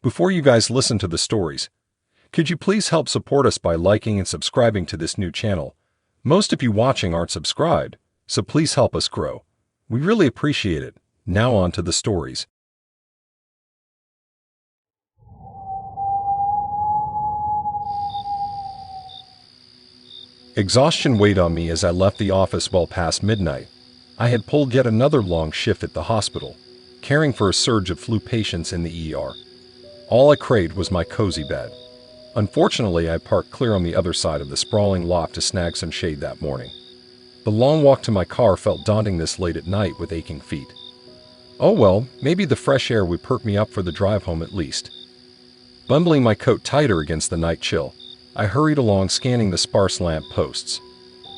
Before you guys listen to the stories, could you please help support us by liking and subscribing to this new channel? Most of you watching aren't subscribed, so please help us grow. We really appreciate it. Now on to the stories. Exhaustion weighed on me as I left the office well past midnight. I had pulled yet another long shift at the hospital, caring for a surge of flu patients in the ER. All I craved was my cozy bed. Unfortunately, I parked clear on the other side of the sprawling lot to snag some shade that morning. The long walk to my car felt daunting this late at night with aching feet. Oh well, maybe the fresh air would perk me up for the drive home at least. Bundling my coat tighter against the night chill, I hurried along scanning the sparse lamp posts.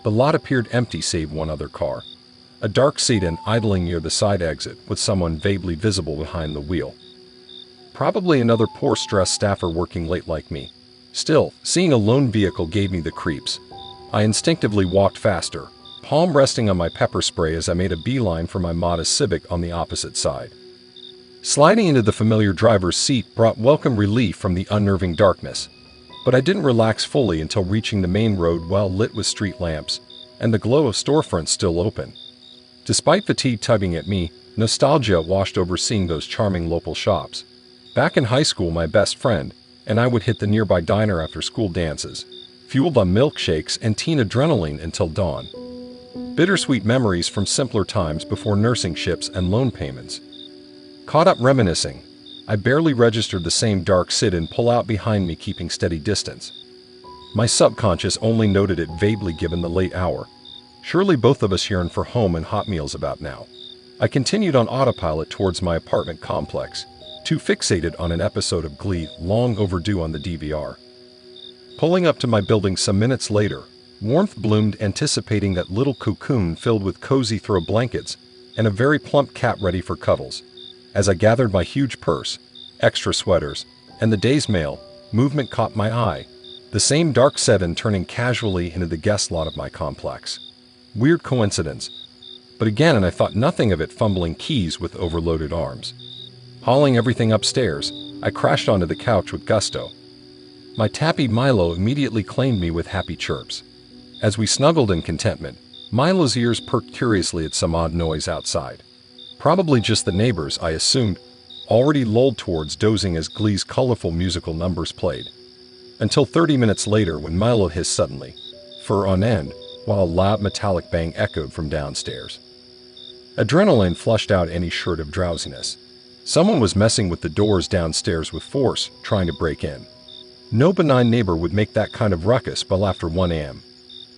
The lot appeared empty save one other car, a dark sedan idling near the side exit with someone vaguely visible behind the wheel. Probably another poor stressed staffer working late like me. Still, seeing a lone vehicle gave me the creeps. I instinctively walked faster, palm resting on my pepper spray as I made a beeline for my modest Civic on the opposite side. Sliding into the familiar driver's seat brought welcome relief from the unnerving darkness. But I didn't relax fully until reaching the main road well lit with street lamps and the glow of storefronts still open. Despite fatigue tugging at me, nostalgia washed over seeing those charming local shops. Back in high school, my best friend and I would hit the nearby diner after school dances, fueled on milkshakes and teen adrenaline until dawn. Bittersweet memories from simpler times before nursing ships and loan payments. Caught up reminiscing, I barely registered the same dark sit-in pull out behind me, keeping steady distance. My subconscious only noted it vaguely given the late hour. Surely both of us yearn for home and hot meals about now. I continued on autopilot towards my apartment complex, too fixated on an episode of Glee long overdue on the DVR. Pulling up to my building some minutes later, warmth bloomed, anticipating that little cocoon filled with cozy throw blankets and a very plump cat ready for cuddles. As I gathered my huge purse, extra sweaters, and the day's mail, movement caught my eye, the same dark sedan turning casually into the guest lot of my complex. Weird coincidence, but again, I thought nothing of it, fumbling keys with overloaded arms. Hauling everything upstairs, I crashed onto the couch with gusto. My tappy Milo immediately claimed me with happy chirps. As we snuggled in contentment, Milo's ears perked curiously at some odd noise outside. Probably just the neighbors, I assumed, already lulled towards dozing as Glee's colorful musical numbers played. Until 30 minutes later when Milo hissed suddenly, fur on end, while a loud metallic bang echoed from downstairs. Adrenaline flushed out any shred of drowsiness. Someone was messing with the doors downstairs with force, trying to break in. No benign neighbor would make that kind of ruckus well after 1 a.m.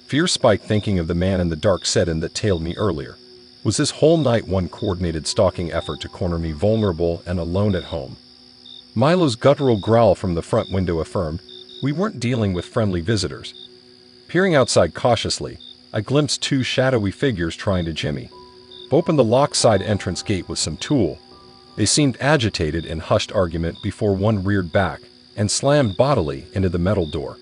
Fear spiked thinking of the man in the dark sedan that tailed me earlier. Was this whole night one coordinated stalking effort to corner me vulnerable and alone at home? Milo's guttural growl from the front window affirmed we weren't dealing with friendly visitors. Peering outside cautiously, I glimpsed 2 shadowy figures trying to jimmy. Opened the locked side entrance gate with some tool. They seemed agitated in hushed argument before one reared back and slammed bodily into the metal door.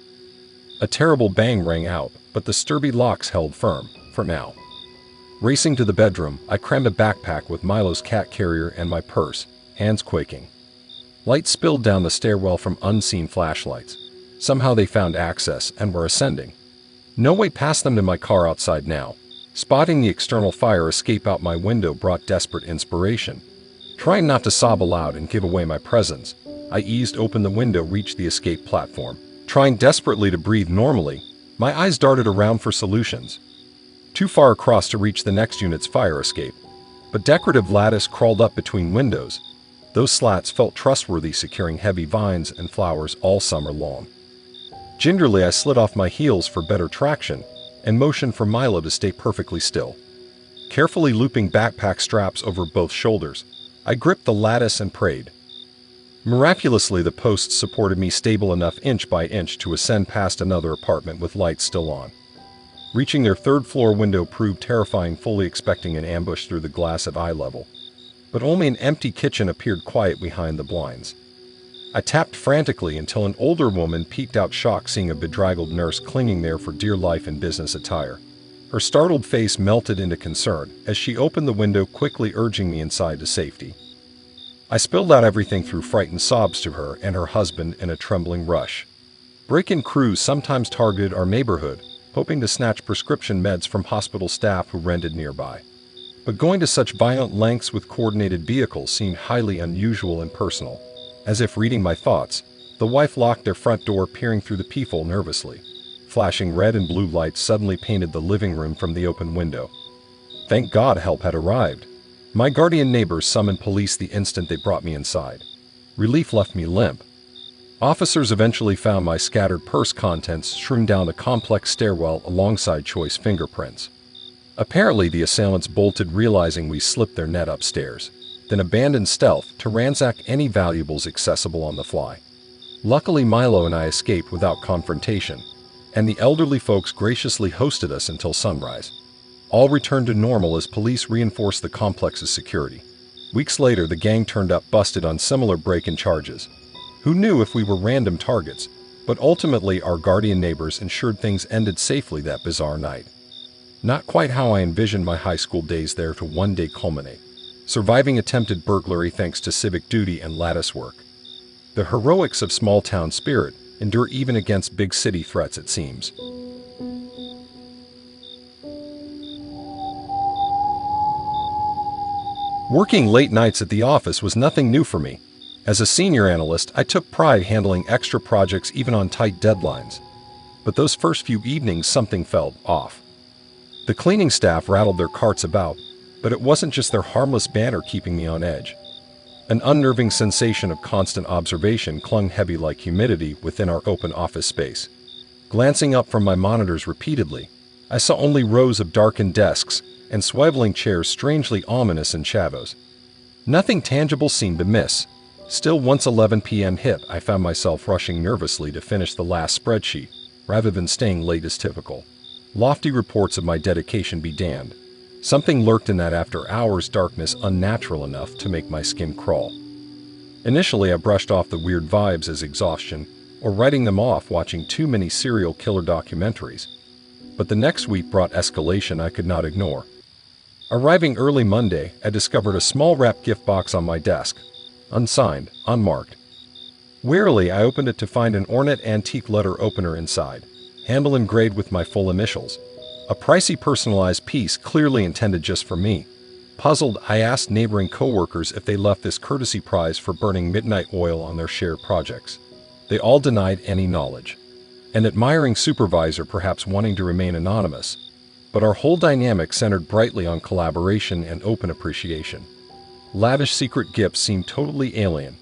A terrible bang rang out, but the sturdy locks held firm, for now. Racing to the bedroom, I crammed a backpack with Milo's cat carrier and my purse, hands quaking. Light spilled down the stairwell from unseen flashlights. Somehow they found access and were ascending. No way past them to my car outside now. Spotting the external fire escape out my window brought desperate inspiration. Trying not to sob aloud and give away my presence, I eased open the window, reached the escape platform. Trying desperately to breathe normally, my eyes darted around for solutions. Too far across to reach the next unit's fire escape, but decorative lattice crawled up between windows. Those slats felt trustworthy, securing heavy vines and flowers all summer long. Gingerly, I slid off my heels for better traction and motioned for Milo to stay perfectly still. Carefully looping backpack straps over both shoulders, I gripped the lattice and prayed. Miraculously, the posts supported me stable enough inch by inch to ascend past another apartment with lights still on. Reaching their 3rd floor window proved terrifying, fully expecting an ambush through the glass at eye level. But only an empty kitchen appeared quiet behind the blinds. I tapped frantically until an older woman peeked out, shocked seeing a bedraggled nurse clinging there for dear life in business attire. Her startled face melted into concern as she opened the window, quickly urging me inside to safety. I spilled out everything through frightened sobs to her and her husband in a trembling rush. Break-in crews sometimes targeted our neighborhood, hoping to snatch prescription meds from hospital staff who rented nearby. But going to such violent lengths with coordinated vehicles seemed highly unusual and personal. As if reading my thoughts, the wife locked their front door, peering through the peephole nervously. Flashing red and blue lights suddenly painted the living room from the open window. Thank God help had arrived. My guardian neighbors summoned police the instant they brought me inside. Relief left me limp. Officers eventually found my scattered purse contents strewn down a complex stairwell alongside choice fingerprints. Apparently the assailants bolted, realizing we slipped their net upstairs, then abandoned stealth to ransack any valuables accessible on the fly. Luckily Milo and I escaped without confrontation, and the elderly folks graciously hosted us until sunrise. All returned to normal as police reinforced the complex's security. Weeks later the gang turned up busted on similar break-in charges. Who knew if we were random targets, but ultimately our guardian neighbors ensured things ended safely that bizarre night. Not quite how I envisioned my high school days there to one day culminate, surviving attempted burglary thanks to civic duty and lattice work. The heroics of small-town spirit endure even against big city threats, it seems. Working late nights at the office was nothing new for me. As a senior analyst, I took pride handling extra projects even on tight deadlines. But those first few evenings, something felt off. The cleaning staff rattled their carts about, but it wasn't just their harmless banter keeping me on edge. An unnerving sensation of constant observation clung heavy like humidity within our open office space. Glancing up from my monitors repeatedly, I saw only rows of darkened desks and swiveling chairs strangely ominous in shadows. Nothing tangible seemed amiss. Still, once 11 p.m. hit, I found myself rushing nervously to finish the last spreadsheet, rather than staying late as typical. Lofty reports of my dedication be damned. Something lurked in that after-hours darkness unnatural enough to make my skin crawl. Initially, I brushed off the weird vibes as exhaustion, or writing them off watching too many serial killer documentaries. But the next week brought escalation I could not ignore. Arriving early Monday, I discovered a small wrapped gift box on my desk. Unsigned, unmarked. Warily, I opened it to find an ornate antique letter opener inside, handle engraved with my full initials. A pricey personalized piece clearly intended just for me. Puzzled, I asked neighboring coworkers if they left this courtesy prize for burning midnight oil on their shared projects. They all denied any knowledge. An admiring supervisor perhaps wanting to remain anonymous, but our whole dynamic centered brightly on collaboration and open appreciation. Lavish secret gifts seemed totally alien.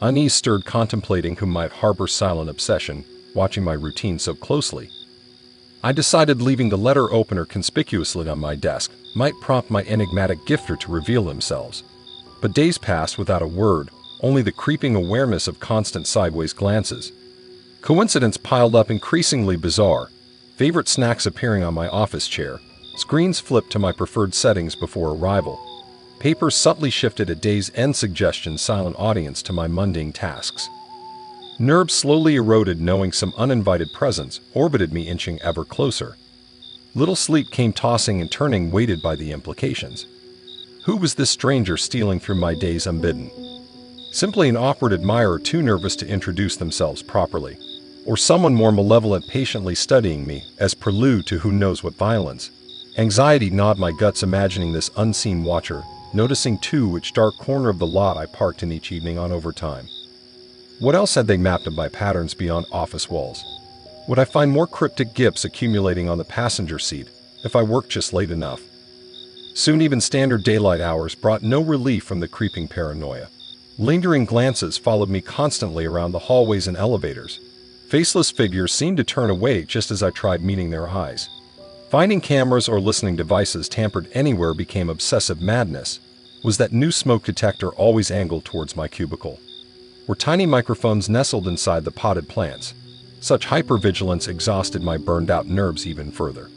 Unease stirred contemplating who might harbor silent obsession, watching my routine so closely. I decided leaving the letter opener conspicuously on my desk might prompt my enigmatic gifter to reveal themselves. But days passed without a word, only the creeping awareness of constant sideways glances. Coincidence piled up increasingly bizarre. Favorite snacks appearing on my office chair, screens flipped to my preferred settings before arrival. Papers subtly shifted a day's end suggestion silent audience to my mundane tasks. Nerves slowly eroded knowing some uninvited presence orbited me inching ever closer. Little sleep came tossing and turning weighted by the implications. Who was this stranger stealing through my days unbidden? Simply an awkward admirer too nervous to introduce themselves properly, or someone more malevolent patiently studying me as prelude to who knows what violence? Anxiety gnawed my guts imagining this unseen watcher, noticing too which dark corner of the lot I parked in each evening on overtime. What else had they mapped up by patterns beyond office walls? Would I find more cryptic gifts accumulating on the passenger seat if I worked just late enough? Soon even standard daylight hours brought no relief from the creeping paranoia. Lingering glances followed me constantly around the hallways and elevators. Faceless figures seemed to turn away just as I tried meeting their eyes. Finding cameras or listening devices tampered anywhere became obsessive madness. Was that new smoke detector always angled towards my cubicle? Were tiny microphones nestled inside the potted plants? Such hypervigilance exhausted my burned-out nerves even further.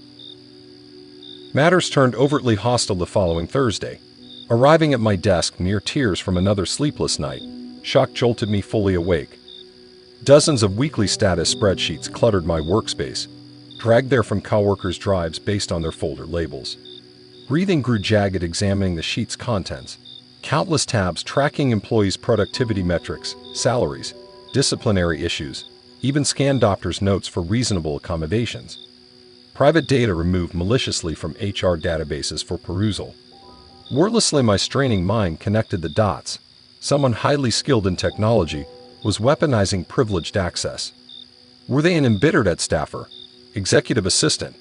Matters turned overtly hostile the following Thursday. Arriving at my desk near tears from another sleepless night, shock jolted me fully awake. Dozens of weekly status spreadsheets cluttered my workspace, dragged there from coworkers' drives based on their folder labels. Breathing grew jagged examining the sheet's contents. Countless tabs tracking employees' productivity metrics, salaries, disciplinary issues, even scanned doctors' notes for reasonable accommodations. Private data removed maliciously from HR databases for perusal. Wordlessly, my straining mind connected the dots. Someone highly skilled in technology was weaponizing privileged access. Were they an embittered staffer, executive assistant?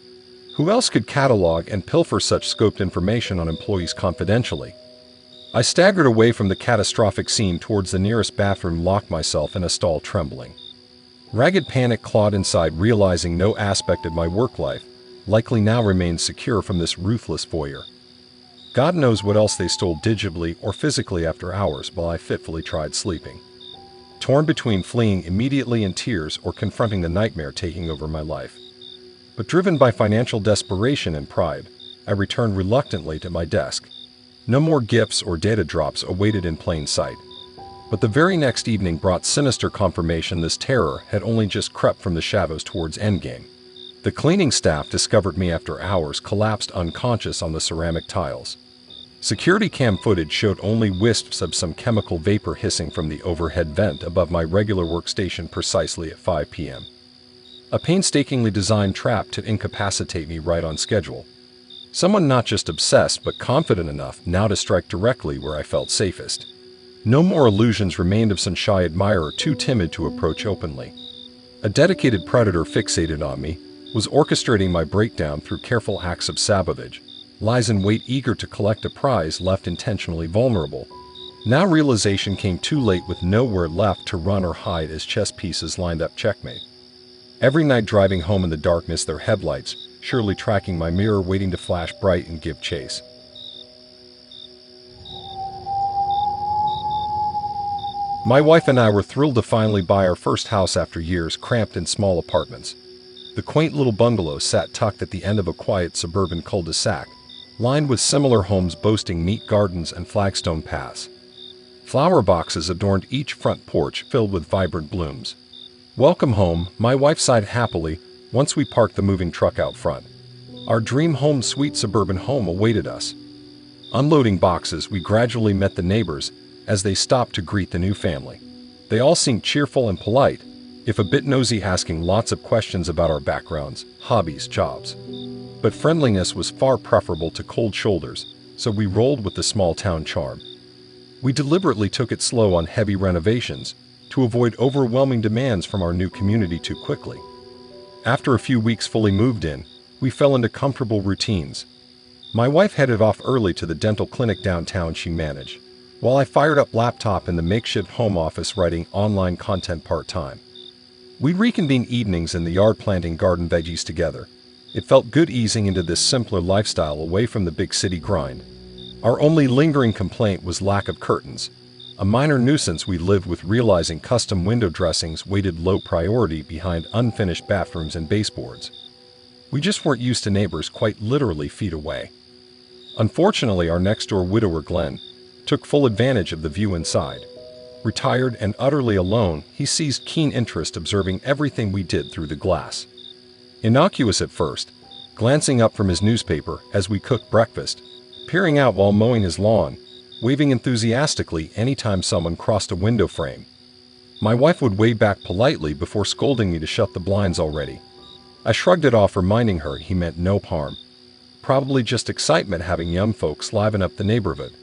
Who else could catalog and pilfer such scoped information on employees confidentially? I staggered away from the catastrophic scene towards the nearest bathroom, locked myself in a stall, trembling. Ragged panic clawed inside, realizing no aspect of my work life likely now remained secure from this ruthless voyeur. God knows what else they stole digitally or physically after hours while I fitfully tried sleeping. Torn between fleeing immediately in tears or confronting the nightmare taking over my life. But driven by financial desperation and pride, I returned reluctantly to my desk. No more gifts or data drops awaited in plain sight. But the very next evening brought sinister confirmation this terror had only just crept from the shadows towards endgame. The cleaning staff discovered me after hours collapsed unconscious on the ceramic tiles. Security cam footage showed only wisps of some chemical vapor hissing from the overhead vent above my regular workstation precisely at 5 p.m. A painstakingly designed trap to incapacitate me right on schedule. Someone not just obsessed but confident enough now to strike directly where I felt safest. No more illusions remained of some shy admirer too timid to approach openly. A dedicated predator fixated on me was orchestrating my breakdown through careful acts of sabotage, lies in wait eager to collect a prize left intentionally vulnerable. Now realization came too late, with nowhere left to run or hide as chess pieces lined up checkmate. Every night driving home in the darkness, their headlights surely tracking my mirror, waiting to flash bright and give chase. My wife and I were thrilled to finally buy our first house after years cramped in small apartments. The quaint little bungalow sat tucked at the end of a quiet suburban cul-de-sac, lined with similar homes boasting neat gardens and flagstone paths. Flower boxes adorned each front porch filled with vibrant blooms. "Welcome home," my wife sighed happily once we parked the moving truck out front. Our dream home, sweet suburban home, awaited us. Unloading boxes, we gradually met the neighbors as they stopped to greet the new family. They all seemed cheerful and polite, if a bit nosy, asking lots of questions about our backgrounds, hobbies, jobs. But friendliness was far preferable to cold shoulders, so we rolled with the small town charm. We deliberately took it slow on heavy renovations to avoid overwhelming demands from our new community too quickly. After a few weeks fully moved in, we fell into comfortable routines. My wife headed off early to the dental clinic downtown she managed, while I fired up laptop in the makeshift home office writing online content part-time. We reconvened evenings in the yard planting garden veggies together. It felt good easing into this simpler lifestyle away from the big city grind. Our only lingering complaint was lack of curtains, a minor nuisance we lived with, realizing custom window dressings weighted low priority behind unfinished bathrooms and baseboards. We just weren't used to neighbors quite literally feet away. Unfortunately, our next-door widower Glenn took full advantage of the view inside. Retired and utterly alone, he seized keen interest observing everything we did through the glass. Innocuous at first, glancing up from his newspaper as we cooked breakfast, peering out while mowing his lawn, waving enthusiastically anytime someone crossed a window frame. My wife would wave back politely before scolding me to shut the blinds already. I shrugged it off, reminding her he meant no harm. Probably just excitement having young folks liven up the neighborhood.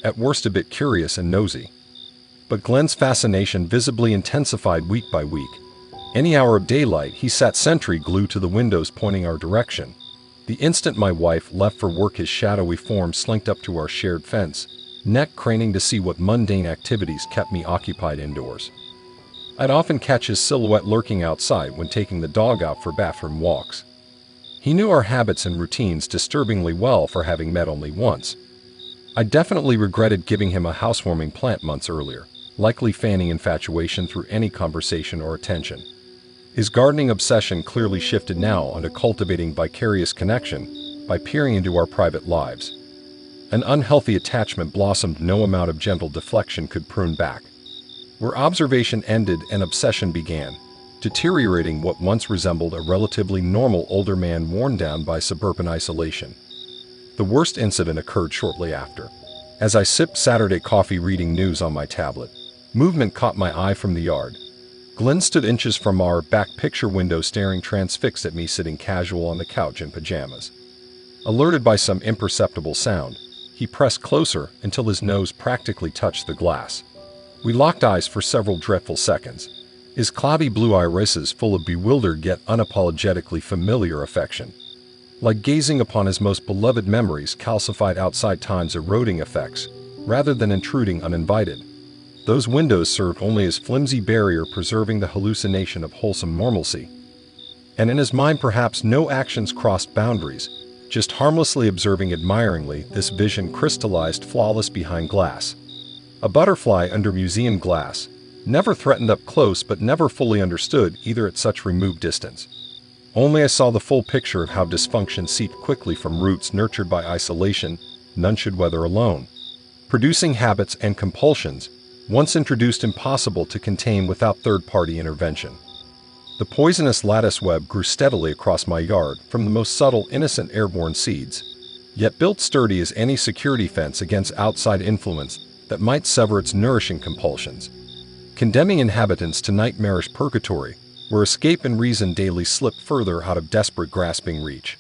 At worst a bit curious and nosy. But Glenn's fascination visibly intensified week by week. Any hour of daylight, he sat sentry glued to the windows pointing our direction. The instant my wife left for work, his shadowy form slinked up to our shared fence, neck craning to see what mundane activities kept me occupied indoors. I'd often catch his silhouette lurking outside when taking the dog out for bathroom walks. He knew our habits and routines disturbingly well for having met only once. I definitely regretted giving him a housewarming plant months earlier, likely fanning infatuation through any conversation or attention. His gardening obsession clearly shifted now onto cultivating vicarious connection by peering into our private lives. An unhealthy attachment blossomed no amount of gentle deflection could prune back. Where observation ended and obsession began, deteriorating what once resembled a relatively normal older man worn down by suburban isolation. The worst incident occurred shortly after. As I sipped Saturday coffee reading news on my tablet, movement caught my eye from the yard. Glenn stood inches from our back picture window staring transfixed at me sitting casual on the couch in pajamas. Alerted by some imperceptible sound, he pressed closer until his nose practically touched the glass. We locked eyes for several dreadful seconds, his cloudy blue irises full of bewildered yet unapologetically familiar affection. Like gazing upon his most beloved memories calcified outside time's eroding effects, rather than intruding uninvited. Those windows served only as flimsy barrier preserving the hallucination of wholesome normalcy. And in his mind perhaps no actions crossed boundaries, just harmlessly observing admiringly, this vision crystallized flawless behind glass. A butterfly under museum glass, never threatened up close but never fully understood either at such removed distance. Only I saw the full picture of how dysfunction seeped quickly from roots nurtured by isolation, none should weather alone, producing habits and compulsions, once introduced impossible to contain without third-party intervention. The poisonous lattice web grew steadily across my yard from the most subtle, innocent airborne seeds, yet built sturdy as any security fence against outside influence that might sever its nourishing compulsions, condemning inhabitants to nightmarish purgatory, where escape and reason daily slipped further out of desperate grasping reach.